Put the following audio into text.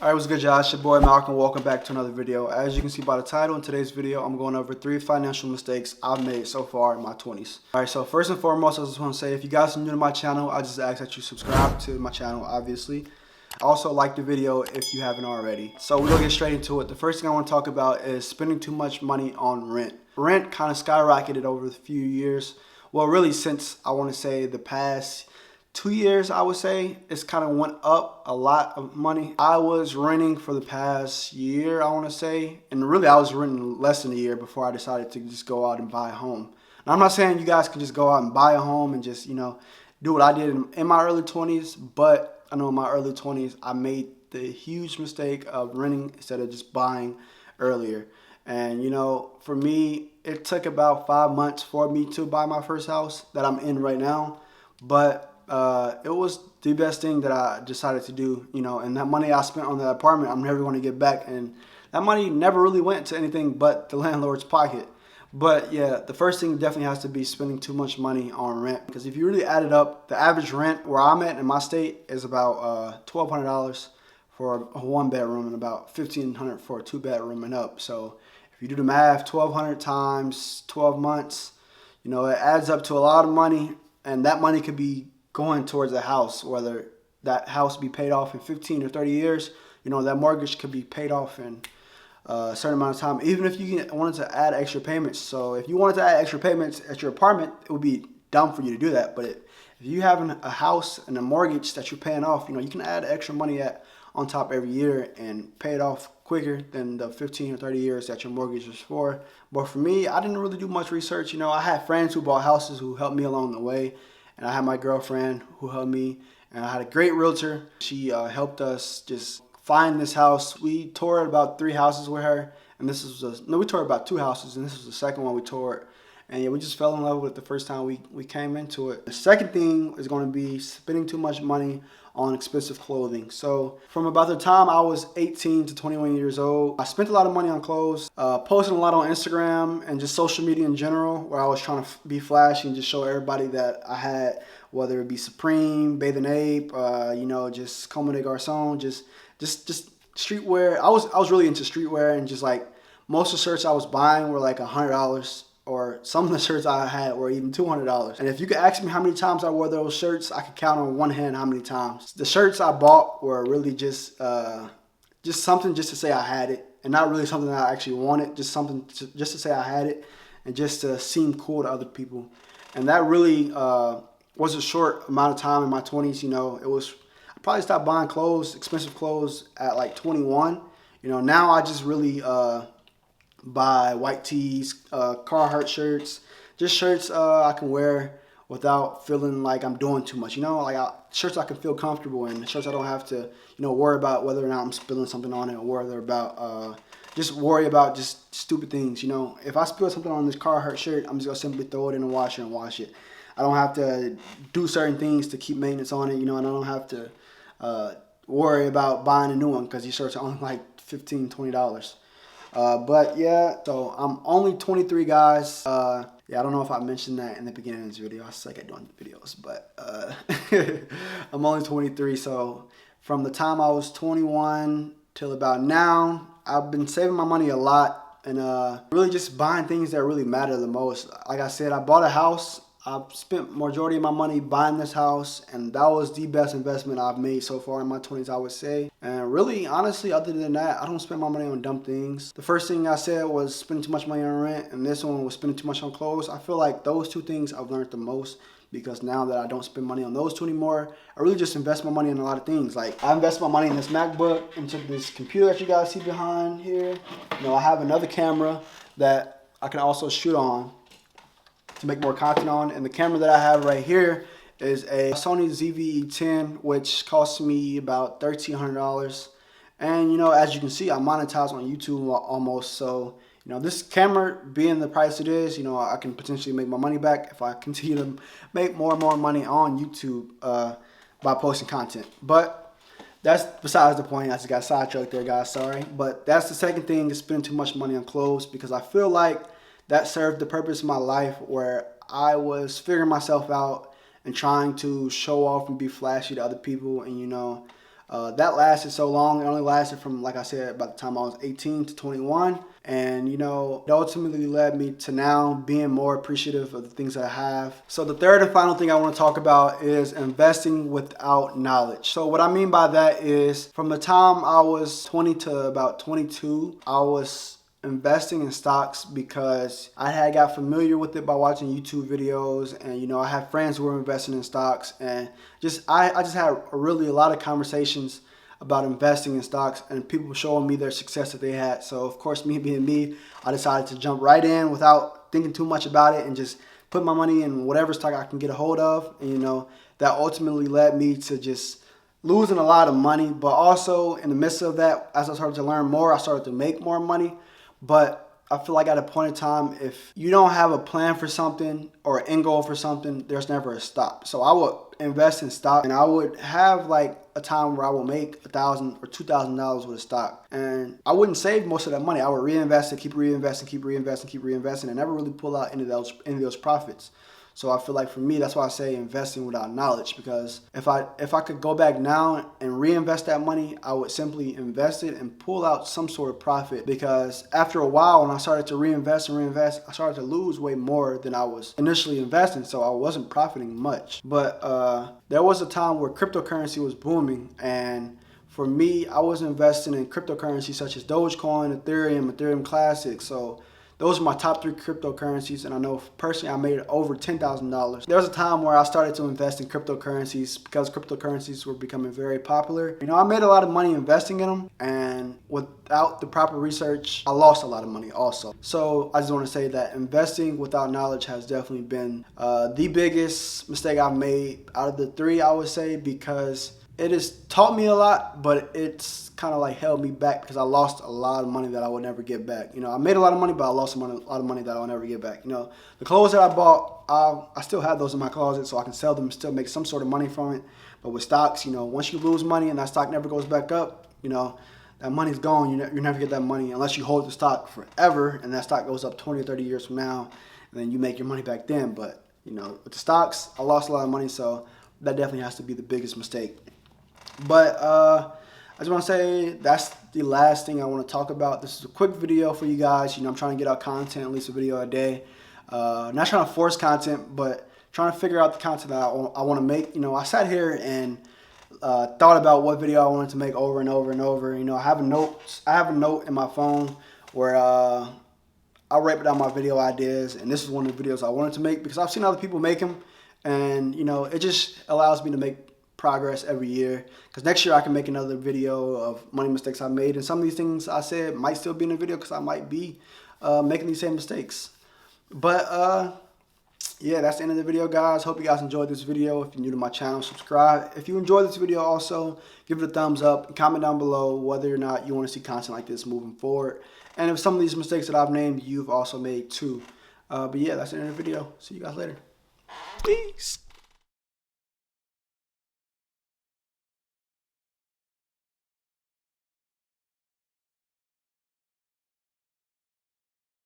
Alright, what's good, Josh? Your boy Malcolm. Welcome back to another video. As you can see by the title, in today's video, I'm going over 3 financial mistakes I've made so far in my 20s. Alright, so first and foremost, I just want to say, if you guys are new to my channel, I just ask that you subscribe to my channel, obviously. Also, like the video if you haven't already. So we're going to get straight into it. The first thing I want to talk about is spending too much money on rent. Rent kind of skyrocketed over the few years. Well, really since, I want to say, the past 2 years, I would say, it's kind of went up a lot of money. I was renting for the past year, I want to say, and really I was renting less than a year before I decided to just go out and buy a home. Now, I'm not saying you guys can just go out and buy a home and just, do what I did in my early 20s, but I know in my early 20s, I made the huge mistake of renting instead of just buying earlier. And, for me, it took about 5 months for me to buy my first house that I'm in right now, but it was the best thing that I decided to do, and that money I spent on that apartment, I'm never going to get back. And that money never really went to anything but the landlord's pocket. But yeah, the first thing definitely has to be spending too much money on rent. Because if you really add it up, the average rent where I'm at in my state is about $1,200 for a 1-bedroom and about $1,500 for a 2-bedroom and up. So if you do the math, 1,200 times 12 months, it adds up to a lot of money. And that money could be going towards a house, whether that house be paid off in 15 or 30 years, that mortgage could be paid off in a certain amount of time, even if you wanted to add extra payments. So if you wanted to add extra payments at your apartment, it would be dumb for you to do that. But if you have a house and a mortgage that you're paying off, you can add extra money on top every year and pay it off quicker than the 15 or 30 years that your mortgage is for. But for me, I didn't really do much research. I had friends who bought houses who helped me along the way. And I had my girlfriend who helped me, and I had a great realtor. She helped us just find this house. We toured about 3 houses with her, and we toured about 2 houses, and this was the second one we toured. And yeah, we just fell in love with it the first time we came into it. The second thing is going to be spending too much money on expensive clothing. So from about the time I was 18 to 21 years old, I spent a lot of money on clothes, posting a lot on Instagram and just social media in general, where I was trying to be flashy and just show everybody that I had, whether it be Supreme, Bathing Ape, just Comme des Garçons, just streetwear. I was really into streetwear, and just like most of the shirts I was buying were like $100. Or some of the shirts I had were even $200. And if you could ask me how many times I wore those shirts, I could count on one hand how many times. The shirts I bought were really just something just to say I had it, and not really something that I actually wanted. Just something just to say I had it, and just to seem cool to other people. And that really was a short amount of time in my 20s. I probably stopped buying expensive clothes at like 21. Now I just really buy white tees, Carhartt shirts, just shirts I can wear without feeling like I'm doing too much. Shirts I can feel comfortable in, shirts I don't have to, worry about whether or not I'm spilling something on it, or worry about just stupid things. If I spill something on this Carhartt shirt, I'm just gonna simply throw it in the washer and wash it. I don't have to do certain things to keep maintenance on it, and I don't have to worry about buying a new one because these shirts are only like $15, $20. But yeah, so I'm only 23, guys. Yeah, I don't know if I mentioned that in the beginning of this video. I suck at doing videos, but I'm only 23. So from the time I was 21 till about now, I've been saving my money a lot, and really just buying things that really matter the most. Like I said, I bought a house. I've spent majority of my money buying this house, and that was the best investment I've made so far in my 20s, I would say. And really, honestly, other than that, I don't spend my money on dumb things. The first thing I said was spending too much money on rent, and this one was spending too much on clothes. I feel like those 2 things I've learned the most, because now that I don't spend money on those 2 anymore, I really just invest my money in a lot of things. Like, I invest my money in this MacBook, into this computer that you guys see behind here. I have another camera that I can also shoot on to make more content on, and the camera that I have right here is a Sony ZV-E10, which cost me about $1,300. And as you can see, I monetize on YouTube almost. So this camera being the price it is, I can potentially make my money back if I continue to make more and more money on YouTube by posting content. But that's besides the point. I just got sidetracked there, guys, sorry. But that's the second thing, is spending too much money on clothes, because I feel like that served the purpose of my life, where I was figuring myself out and trying to show off and be flashy to other people, and That lasted so long. It only lasted from, like I said, by the time I was 18 to 21. And, you know, it ultimately led me to now being more appreciative of the things that I have. So the third and final thing I want to talk about is investing without knowledge. So what I mean by that is from the time I was 20 to about 22, I was investing in stocks because I had got familiar with it by watching YouTube videos, and you know, I had friends who were investing in stocks, and I just had a lot of conversations about investing in stocks and people showing me their success that they had. So of course, me being me, I decided to jump right in without thinking too much about it and just put my money in whatever stock I can get a hold of. And you know, that ultimately led me to just losing a lot of money, but also in the midst of that, as I started to learn more, I started to make more money. But I feel like at a point in time, if you don't have a plan for something or an end goal for something, there's never a stop. So I would invest in stock, and I would have like a time where I would make $1,000 or $2,000 with a stock, and I wouldn't save most of that money. I would reinvest it, keep reinvesting, and never really pull out any of those profits. So I feel like for me, that's why I say investing without knowledge, because if I could go back now and reinvest that money, I would simply invest it and pull out some sort of profit, because after a while, when I started to reinvest, I started to lose way more than I was initially investing, so I wasn't profiting much. But there was a time where cryptocurrency was booming, and for me, I was investing in cryptocurrencies such as Dogecoin, Ethereum Classic. So those are my top 3 cryptocurrencies, and I know personally I made over $10,000. There was a time where I started to invest in cryptocurrencies because cryptocurrencies were becoming very popular. You know, I made a lot of money investing in them, and without the proper research, I lost a lot of money also. So I just want to say that investing without knowledge has definitely been the biggest mistake I've made out of the 3, I would say, because it has taught me a lot, but it's kind of like held me back because I lost a lot of money that I would never get back. You know, I made a lot of money, but I lost a lot of money that I'll never get back. You know, the clothes that I bought, I still have those in my closet, so I can sell them and still make some sort of money from it. But with stocks, you know, once you lose money and that stock never goes back up, you know, that money's gone. You never get that money unless you hold the stock forever and that stock goes up 20 or 30 years from now, and then you make your money back then. But, you know, with the stocks, I lost a lot of money, so that definitely has to be the biggest mistake. But I just want to say that's the last thing I want to talk about. This is a quick video for you guys. You know, I'm trying to get out content, at least a video a day. Not trying to force content, but trying to figure out the content that I want to make. You know, I sat here and thought about what video I wanted to make over and over and over. You know, I have a note in my phone where I write down my video ideas, and this is one of the videos I wanted to make because I've seen other people make them, and you know, it just allows me to make progress every year, because next year I can make another video of money mistakes I made, and some of these things I said might still be in the video because I might be making these same mistakes. But yeah, that's the end of the video, guys. Hope you guys enjoyed this video. If you're new to my channel, subscribe. If you enjoyed this video, also give it a thumbs up. Comment down below whether or not you want to see content like this moving forward, and if some of these mistakes that I've named you've also made too. But yeah, that's the end of the video. See you guys later. Peace.